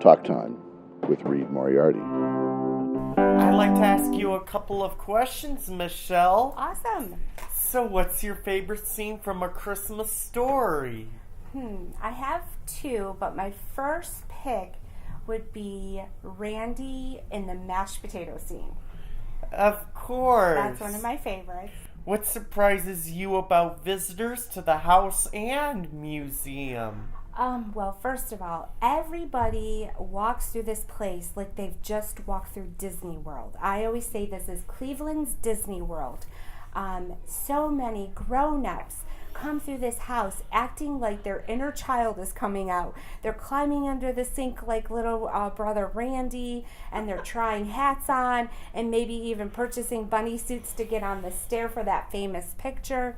Talk Time with Reid Moriarty. I'd like to ask you a couple of questions, Michelle. Awesome. So what's your favorite scene from A Christmas Story? I have two, but my first pick would be Randy in the mashed potato scene. Of course. That's one of my favorites. What surprises you about visitors to the house and museum? Well, first of all, everybody walks through this place like they've just walked through Disney World. I always say this is Cleveland's Disney World. So many grown-ups come through this house acting like their inner child is coming out. They're climbing under the sink like little brother Randy, and they're trying hats on and maybe even purchasing bunny suits to get on the stair for that famous picture.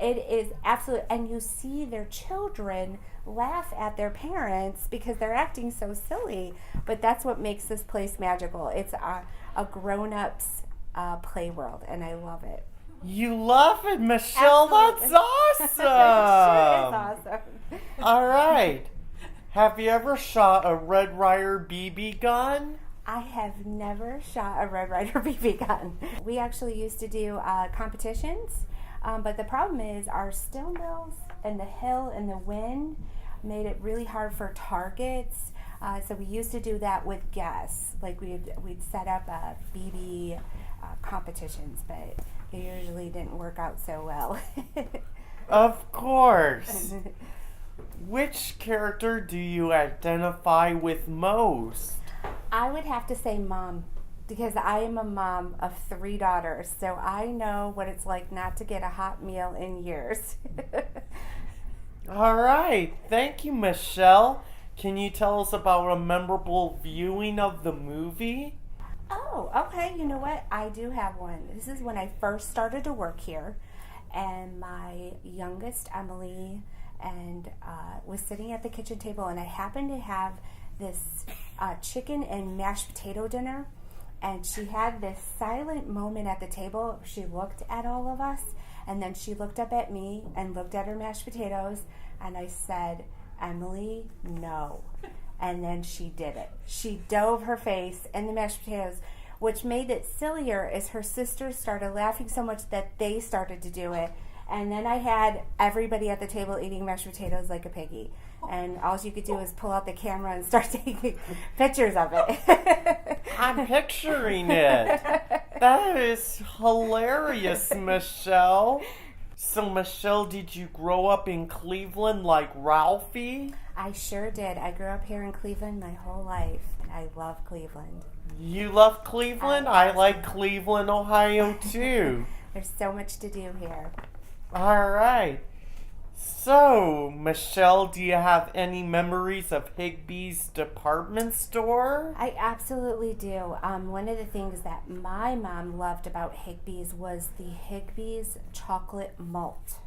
It is absolute, and you see their children laugh at their parents because they're acting so silly, but that's what makes this place magical. It's a grown-ups play world, and I love it. You love it, Michelle. Absolutely. That's awesome. It sure is awesome. All right. Have you ever shot a Red Ryder BB gun? I have never shot a Red Ryder BB gun. We actually used to do competitions, but the problem is our still mills and the hill and the wind made it really hard for targets. So we used to do that with guests. Like we'd set up BB competitions, but they usually didn't work out so well. Of course. Which character do you identify with most? I would have to say mom, because I am a mom of 3 daughters, so I know what it's like not to get a hot meal in years. All right. Thank you, Michelle. Can you tell us about a memorable viewing of the movie? Oh, okay. You know what? I do have one. This is when I first started to work here, and my youngest, Emily, and was sitting at the kitchen table, and I happened to have this chicken and mashed potato dinner, and she had this silent moment at the table. She looked at all of us, and then she looked up at me and looked at her mashed potatoes, and I said, "Emily, no." And then she did it. She dove her face in the mashed potatoes, which made it sillier as her sisters started laughing so much that they started to do it. And then I had everybody at the table eating mashed potatoes like a piggy. And all you could do is pull out the camera and start taking pictures of it. I'm picturing it. That is hilarious, Michelle. So, Michelle, did you grow up in Cleveland like Ralphie? I sure did. I grew up here in Cleveland my whole life, and I love Cleveland. You love Cleveland? I like Cleveland, Ohio, too. There's so much to do here. All right. So, Michelle, do you have any memories of Higbee's department store? I absolutely do. One of the things that my mom loved about Higbee's was the Higbee's chocolate malt.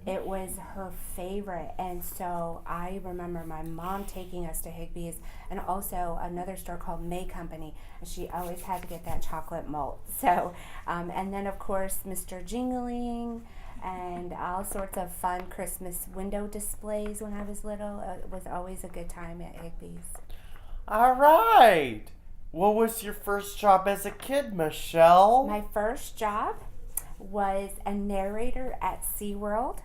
It was her favorite, and so I remember my mom taking us to Higbee's, and also another store called May Company, and she always had to get that chocolate malt. So, and then of course Mr. Jingling, and all sorts of fun Christmas window displays when I was little. It was always a good time at Higbee's. All right. What was your first job as a kid, Michelle? My first job was a narrator at SeaWorld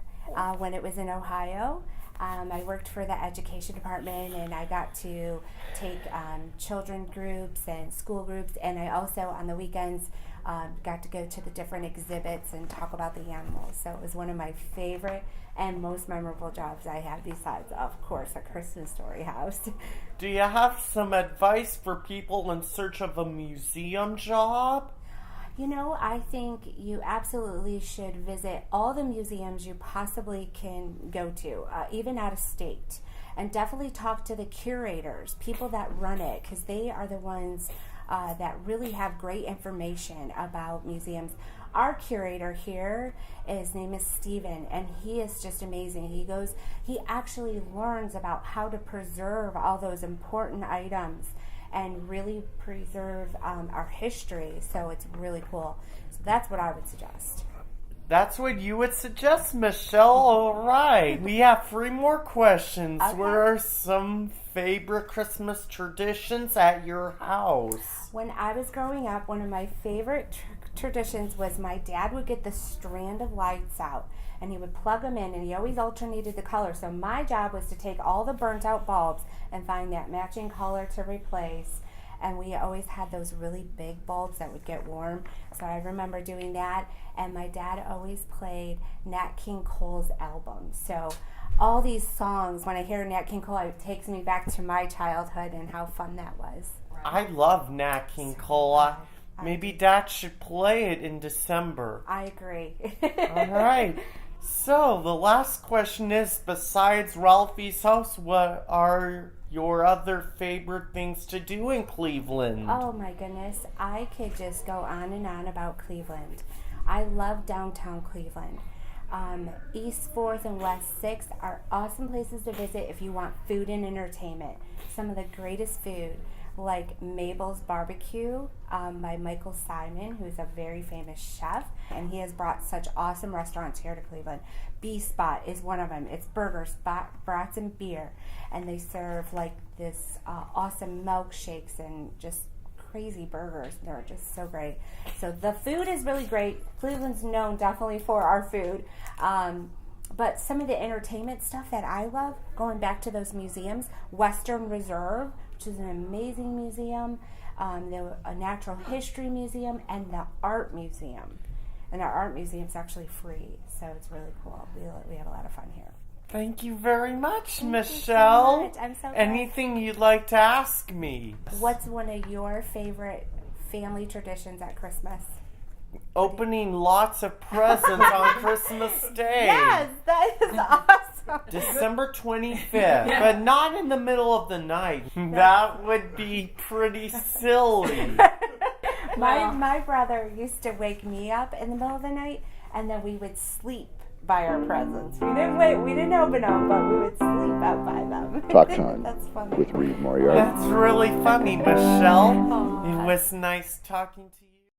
when it was in Ohio. I worked for the education department, and I got to take children groups and school groups, and I also on the weekends got to go to the different exhibits and talk about the animals. So it was one of my favorite and most memorable jobs I had, besides, of course, A Christmas Story house. Do you have some advice for people in search of a museum job? You know, I think you absolutely should visit all the museums you possibly can go to, even out of state. And definitely talk to the curators, people that run it, because they are the ones that really have great information about museums. Our curator here, his name is Steven, and he is just amazing. He actually learns about how to preserve all those important items and really preserve our history, so it's really cool. So that's what I would suggest. That's what you would suggest, Michelle. All right. We have 3 more questions. Okay. What are some favorite Christmas traditions at your house? When I was growing up, one of my favorite traditions was my dad would get the strand of lights out and he would plug them in, and he always alternated the color. So my job was to take all the burnt out bulbs and find that matching color to replace. And we always had those really big bulbs that would get warm. So I remember doing that. And my dad always played Nat King Cole's album. So all these songs, when I hear Nat King Cole, it takes me back to my childhood and how fun that was. I love Nat King Cole. Maybe Dad should play it in December. I agree. All right. So the last question is, besides Ralphie's house, what are your other favorite things to do in Cleveland? Oh my goodness, I could just go on and on about Cleveland. I love downtown Cleveland. East 4th and West 6th are awesome places to visit if you want food and entertainment. Some of the greatest food, like Mabel's Barbecue by Michael Simon, who's a very famous chef, and he has brought such awesome restaurants here to Cleveland. B-Spot is one of them. It's burgers, brats, and beer, and they serve like this awesome milkshakes and just crazy burgers. They're just so great. So the food is really great. Cleveland's known definitely for our food. But some of the entertainment stuff that I love, going back to those museums, Western Reserve, which is an amazing museum, the Natural History Museum, and the Art Museum. And our art museum's actually free, so it's really cool. We have a lot of fun here. Thank you very much, Thank Michelle. you so much. I'm so glad. Anything you'd like to ask me? What's one of your favorite family traditions at Christmas? Opening lots of presents on Christmas Day. Yes, that is awesome. December 25th, but not in the middle of the night. That would be pretty silly. My brother used to wake me up in the middle of the night, and then we would sleep by our presents. We didn't open them, but we would sleep out by them. Talk time. That's funny. With Reid Moriarty. That's really funny, Michelle. Aw. It was nice talking to you.